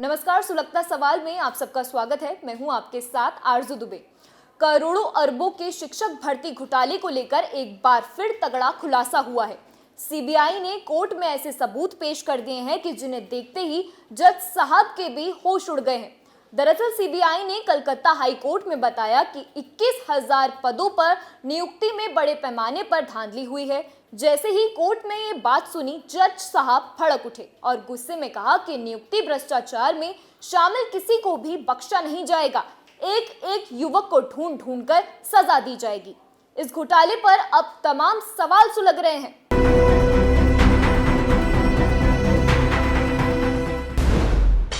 नमस्कार, सुलगता सवाल में आप सबका स्वागत है। मैं हूं आपके साथ आरजू दुबे। करोड़ों अरबों के शिक्षक भर्ती घोटाले को लेकर एक बार फिर तगड़ा खुलासा हुआ है। सीबीआई ने कोर्ट में ऐसे सबूत पेश कर दिए हैं कि जिन्हें देखते ही जज साहब के भी होश उड़ गए हैं। दरअसल सीबीआई ने कलकत्ता हाई कोर्ट में बताया कि 21,000 पदों पर नियुक्ति में बड़े पैमाने पर धांधली हुई है। जैसे ही कोर्ट में ये बात सुनी, जज साहब भड़क उठे और गुस्से में कहा कि नियुक्ति भ्रष्टाचार में शामिल किसी को भी बख्शा नहीं जाएगा। एक एक युवक को ढूंढ ढूंढ कर सजा दी जाएगी। इस घोटाले पर अब तमाम सवाल सुलग रहे हैं।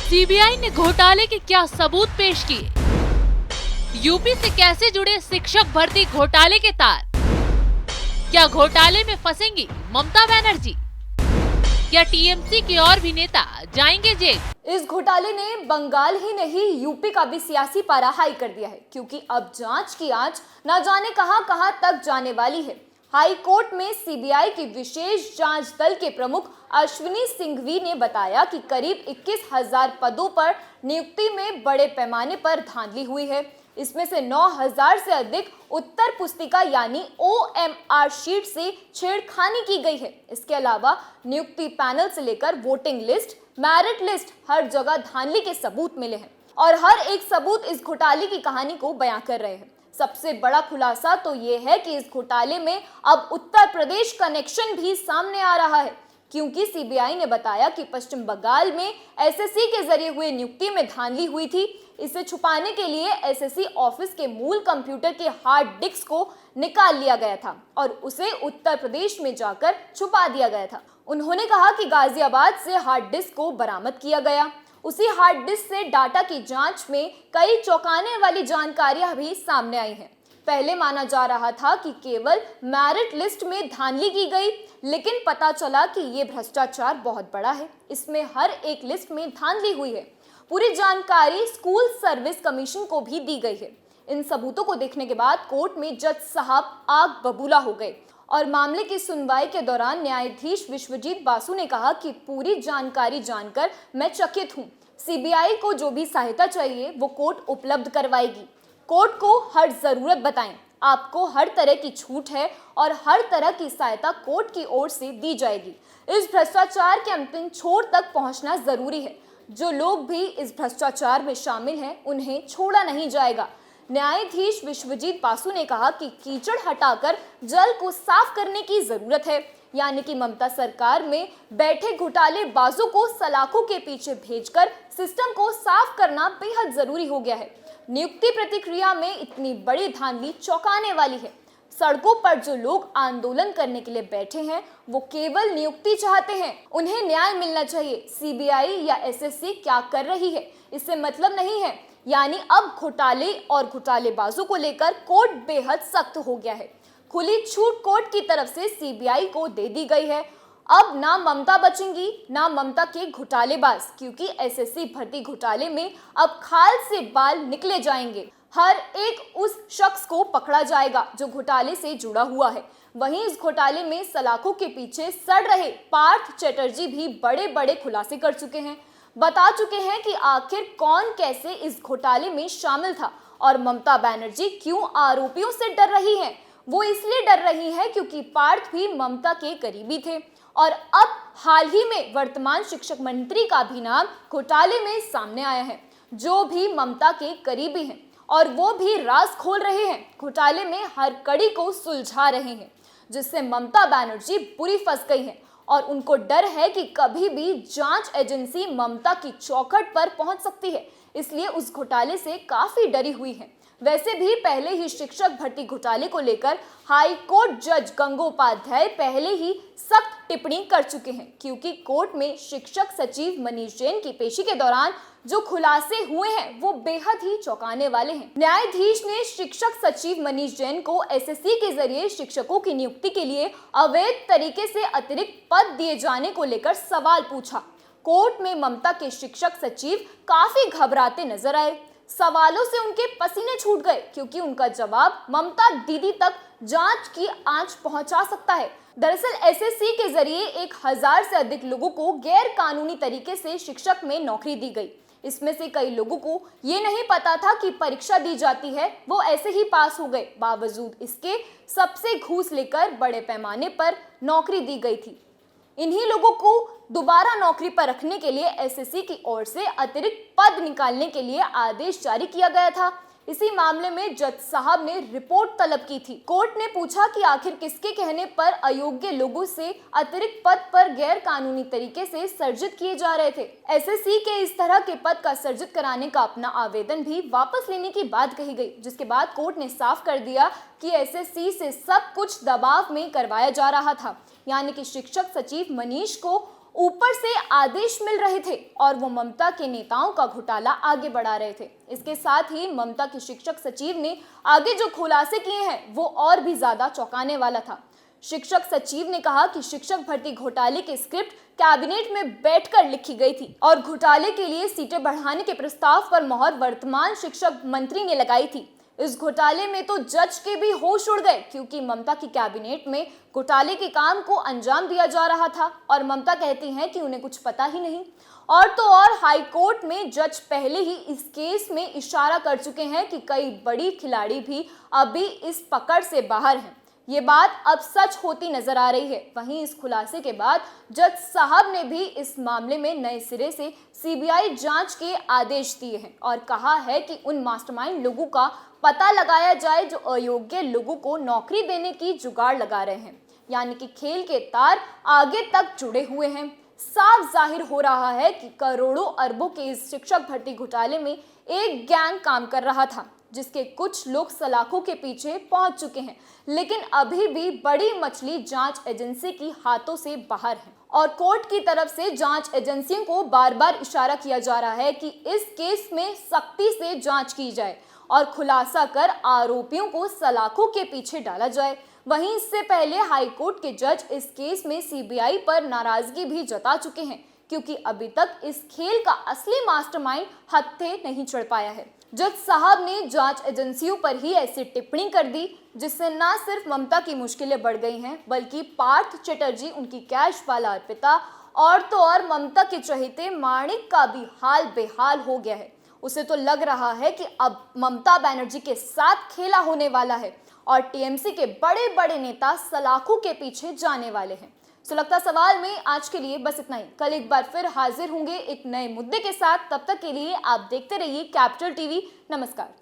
सीबीआई ने घोटाले के क्या सबूत पेश किए? यूपी से कैसे जुड़े शिक्षक भर्ती घोटाले के तार? क्या घोटाले में फंसेंगी ममता बनर्जी? क्या टीएमसी के और भी नेता जाएंगे जेल? इस घोटाले ने बंगाल ही नहीं, यूपी का भी सियासी पारा हाई कर दिया है, क्योंकि अब जांच की आंच न जाने कहां कहां तक जाने वाली है। हाई कोर्ट में सीबीआई की विशेष जांच दल के प्रमुख अश्विनी सिंघवी ने बताया कि करीब 21,000 पदों पर नियुक्ति में बड़े पैमाने पर धांधली हुई है। इसमें से 9,000 से अधिक उत्तर पुस्तिका यानी OMR शीट से छेड़खानी की गई है। इसके अलावा नियुक्ति पैनल से लेकर वोटिंग लिस्ट, मेरिट लिस्ट, हर जगह धांधली के सबूत मिले हैं और हर एक सबूत इस घोटाले की कहानी को बयां कर रहे हैं। सबसे बड़ा खुलासा तो ये है कि इस घोटाले में अब उत्तर प्रदेश कनेक्शन भी सामने आ रहा है, क्योंकि सीबीआई ने बताया कि पश्चिम बंगाल में एसएससी के जरिए हुए नियुक्ति में धांधली हुई थी। इसे छुपाने के लिए एसएससी ऑफिस के मूल कंप्यूटर के हार्ड डिस्क को निकाल लिया गया था और उसे उत्तर प्रदेश में जाकर छुपा दिया गया था। उन्होंने कहा कि गाजियाबाद से हार्ड डिस्क को बरामद किया गया। उसी हार्ड डिस्क से डाटा की जांच में कई चौंकाने वाली जानकारियां भी सामने आई हैं। पहले माना जा रहा था कि केवल मेरिट लिस्ट में धांधली की गई, लेकिन पता चला कि ये भ्रष्टाचार बहुत बड़ा है। इसमें हर एक लिस्ट में धांधली हुई है। पूरी जानकारी स्कूल सर्विस कमीशन को भी दी गई है। इन सबूतों को देखने के बाद कोर्ट में जज साहब आग बबूला हो गए और मामले की सुनवाई के दौरान न्यायाधीश विश्वजीत बासु ने कहा कि पूरी जानकारी जानकर मैं चकित हूं। सीबीआई को जो भी सहायता चाहिए वो कोर्ट उपलब्ध करवाएगी। कोर्ट को हर जरूरत बताएं। आपको हर तरह की छूट है और हर तरह की सहायता कोर्ट की ओर से दी जाएगी। इस भ्रष्टाचार के अंतिम छोर तक पहुंचना जरूरी है। जो लोग भी इस भ्रष्टाचार में शामिल हैं, उन्हें छोड़ा नहीं जाएगा। न्यायाधीश विश्वजीत बासु ने कहा कि कीचड़ हटाकर जल को साफ करने की जरूरत है, यानी कि ममता सरकार में बैठे घोटालेबाजों को सलाखों के पीछे भेजकर सिस्टम को साफ करना बेहद जरूरी हो गया है। नियुक्ति प्रक्रिया में इतनी बड़ी धांधली चौंकाने वाली है। सड़कों पर जो लोग आंदोलन करने के लिए बैठे हैं, वो केवल नियुक्ति चाहते हैं। उन्हें न्याय मिलना चाहिए। सीबीआई या एसएससी क्या कर रही है, इससे मतलब नहीं है। यानी अब घोटाले और घोटालेबाजों को लेकर कोर्ट बेहद सख्त हो गया है। खुली छूट कोर्ट की तरफ से सीबीआई को दे दी गई है। अब ना ममता बचेंगी ना ममता के घोटालेबाज, क्योंकि एसएससी भर्ती घोटाले में अब खाल से बाल निकले जाएंगे। हर एक उस शख्स को पकड़ा जाएगा जो घोटाले से जुड़ा हुआ है। वहीं इस घोटाले में सलाखों के पीछे सड़ रहे पार्थ चटर्जी भी बड़े बड़े खुलासे कर चुके हैं। बता चुके हैं कि आखिर कौन कैसे इस घोटाले में शामिल था और ममता बनर्जी क्यों आरोपियों से डर रही हैं। वो इसलिए डर रही है क्योंकि पार्थ भी ममता के करीबी थे और अब हाल ही में वर्तमान शिक्षक मंत्री का भी नाम घोटाले में सामने आया है, जो भी ममता के करीबी हैं और वो भी राज खोल रहे हैं। घोटाले में हर कड़ी को सुलझा रहे हैं, जिससे ममता बनर्जी बुरी फंस गई हैं और उनको डर है कि कभी भी जांच एजेंसी ममता की चौखट पर पहुंच सकती है, इसलिए उस घोटाले से काफी डरी हुई है। वैसे भी पहले ही शिक्षक भर्ती घोटाले को लेकर हाई कोर्ट जज गंगोपाध्याय पहले ही सख्त टिप्पणी कर चुके हैं, क्योंकि कोर्ट में शिक्षक सचिव मनीष जैन की पेशी के दौरान जो खुलासे हुए हैं वो बेहद ही चौंकाने वाले हैं। न्यायाधीश ने शिक्षक सचिव मनीष जैन को एसएससी के जरिए शिक्षकों की नियुक्ति के लिए अवैध तरीके से अतिरिक्त पद दिए जाने को लेकर सवाल पूछा। कोर्ट में ममता के शिक्षक सचिव काफी घबराते नजर आए। सवालों से उनके पसीने छूट गए, क्योंकि उनका जवाब ममता दीदी तक जांच की आंच पहुंचा सकता है। दरअसल एसएससी के जरिए 1,000 से अधिक लोगों को गैर कानूनी तरीके से शिक्षक में नौकरी दी गई। इसमें से कई लोगों को ये नहीं पता था कि परीक्षा दी जाती है, वो ऐसे ही पास हो गए। बावजूद इसके सबसे घूस लेकर बड़े पैमाने पर नौकरी दी गई थी। इन्हीं लोगों को दोबारा नौकरी पर रखने के लिए एसएससी की ओर से अतिरिक्त पद निकालने के लिए आदेश जारी किया गया था। इसी मामले में जज साहब ने रिपोर्ट तलब की थी। कोर्ट ने पूछा कि आखिर किसके कहने पर अयोग्य लोगों से अतिरिक्त पद पर गैर कानूनी तरीके से सर्जित किए जा रहे थे। एसएससी के इस तरह के पद का सर्जित कराने का अपना आवेदन भी वापस लेने की बात कही गई, जिसके बाद कोर्ट ने साफ कर दिया कि एसएससी से सब कुछ दबाव में करवाया जा रहा था। यानी कि शिक्षक सचिव मनीष को ऊपर से आदेश मिल रहे थे और वो ममता के नेताओं का घोटाला आगे बढ़ा रहे थे। इसके साथ ही ममता के शिक्षक सचिव ने आगे जो खुलासे किए हैं वो और भी ज्यादा चौंकाने वाला था। शिक्षक सचिव ने कहा कि शिक्षक भर्ती घोटाले की स्क्रिप्ट कैबिनेट में बैठकर लिखी गई थी और घोटाले के लिए सीटें बढ़ाने के प्रस्ताव पर मोहर वर्तमान शिक्षक मंत्री ने लगाई थी। इस घोटाले में तो जज के भी होश उड़ गए, क्योंकि ममता की कैबिनेट में घोटाले के काम को अंजाम दिया जा रहा था और ममता कहती हैं कि उन्हें कुछ पता ही नहीं। और तो और हाई कोर्ट में जज पहले ही इस केस में इशारा कर चुके हैं कि कई बड़ी खिलाड़ी भी अभी इस पकड़ से बाहर हैं। ये बात अब सच होती नजर आ रही है। वहीं इस खुलासे के बाद जज साहब ने भी इस मामले में नए सिरे से सीबीआई जांच के आदेश दिए हैं और कहा है कि उन मास्टरमाइंड लोगों का पता लगाया जाए जो अयोग्य लोगों को नौकरी देने की जुगाड़ लगा रहे हैं। यानी कि खेल के तार आगे तक जुड़े हुए हैं। साफ जाहिर हो रहा है कि करोड़ों अरबों के इस शिक्षक भर्ती घोटाले में एक गैंग काम कर रहा था, जिसके कुछ लोग सलाखों के पीछे पहुंच चुके हैं, लेकिन अभी भी बड़ी मछली जांच एजेंसी की हाथों से बाहर है। और कोर्ट की तरफ से जांच एजेंसियों को बार बार इशारा किया जा रहा है कि इस केस में सख्ती से जांच की जाए और खुलासा कर आरोपियों को सलाखों के पीछे डाला जाए। वहीं इससे पहले हाई कोर्ट के जज इस केस में सीबीआई पर नाराजगी भी जता चुके हैं, क्योंकि अभी तक इस खेल का असली मास्टरमाइंड हत्थे नहीं चढ़ पाया है। जज साहब ने जांच एजेंसियों पर ही ऐसी टिप्पणी कर दी जिससे न सिर्फ ममता की मुश्किलें बढ़ गई हैं, बल्कि पार्थ चटर्जी, उनकी कैश वाला अर्पिता और तो और ममता के चहेते माणिक का भी हाल बेहाल हो गया है। उसे तो लग रहा है कि अब ममता बनर्जी के साथ खेला होने वाला है और टीएमसी के बड़े बड़े नेता सलाखों के पीछे जाने वाले हैं। सुलगता सवाल में आज के लिए बस इतना ही। कल एक बार फिर हाजिर होंगे एक नए मुद्दे के साथ। तब तक के लिए आप देखते रहिए कैपिटल टीवी। नमस्कार।